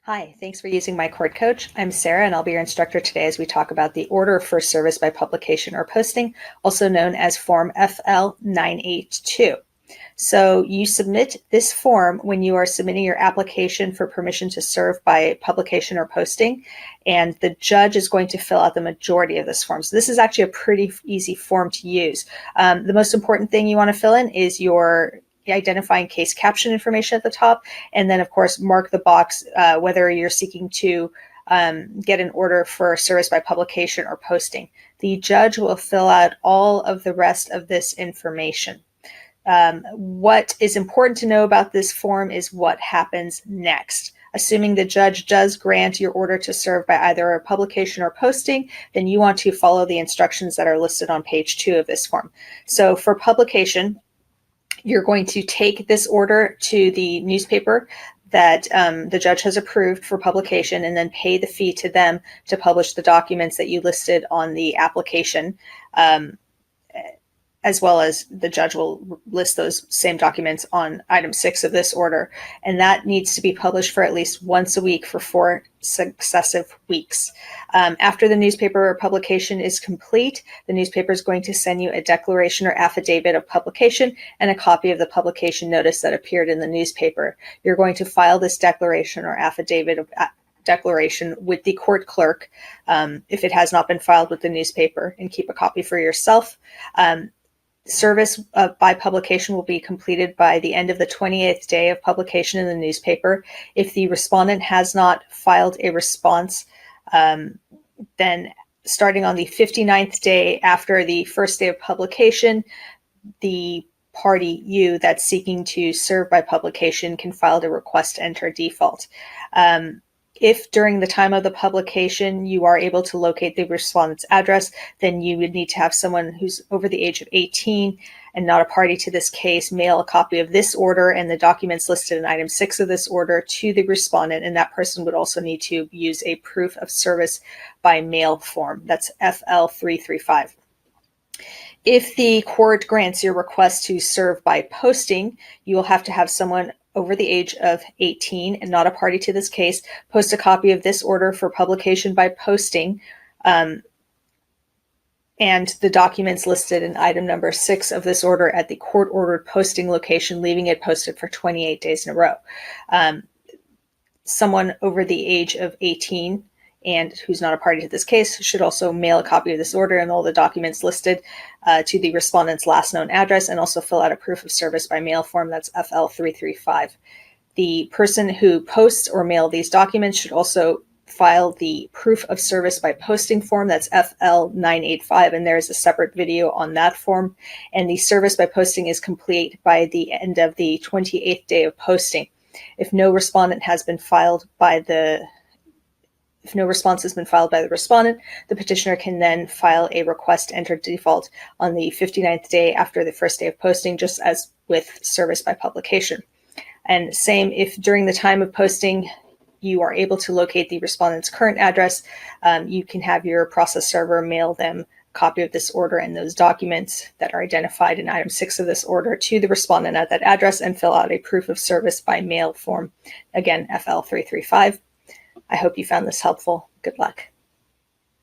Hi, thanks for using my Court Coach. I'm Sarah, and I'll be your instructor today as we talk about the Order for Service by Publication or Posting, also known as Form FL-982. So you submit this form when you are submitting your application for permission to serve by publication or posting, and the judge is going to fill out the majority of this form. So this is actually a pretty easy form to use. The most important thing you want to fill in is your identifying case caption information at the top, and then of course mark the box whether you're seeking to get an order for service by publication or posting. The judge will fill out all of the rest of this information. What is important to know about this form is what happens next. Assuming the judge does grant your order to serve by either a publication or posting, then you want to follow the instructions that are listed on page 2 of this form. So for publication, you're going to take this order to the newspaper that the judge has approved for publication, and then pay the fee to them to publish the documents that you listed on the application, as well as the judge will list those same documents on item 6 of this order. And that needs to be published for at least once a week for 4 successive weeks. After the newspaper publication is complete, the newspaper is going to send you a declaration or affidavit of publication and a copy of the publication notice that appeared in the newspaper. You're going to file this declaration or affidavit of declaration with the court clerk if it has not been filed with the newspaper, and keep a copy for yourself. Service by publication will be completed by the end of the 28th day of publication in the newspaper. If the respondent has not filed a response, then starting on the 59th day after the first day of publication, the party, you, that's seeking to serve by publication, can file the request to enter default. If during the time of the publication you are able to locate the respondent's address, then you would need to have someone who's over the age of 18 and not a party to this case mail a copy of this order and the documents listed in item 6 of this order to the respondent, and that person would also need to use a proof of service by mail form. That's FL-335. If the court grants your request to serve by posting, you will have to have someone over the age of 18 and not a party to this case post a copy of this order for publication by posting and the documents listed in item number 6 of this order at the court-ordered posting location, leaving it posted for 28 days in a row. Someone over the age of 18 and who's not a party to this case should also mail a copy of this order and all the documents listed to the respondent's last known address, and also fill out a proof of service by mail form. That's FL-335. The person who posts or mail these documents should also file the proof of service by posting form. That's FL-985, and there is a separate video on that form. And the service by posting is complete by the end of the 28th day of posting. If no response has been filed by the respondent, the petitioner can then file a request to enter default on the 59th day after the first day of posting, just as with service by publication. And same if during the time of posting you are able to locate the respondent's current address, you can have your process server mail them a copy of this order and those documents that are identified in item 6 of this order to the respondent at that address, and fill out a proof of service by mail form. Again, FL-335. I hope you found this helpful. Good luck.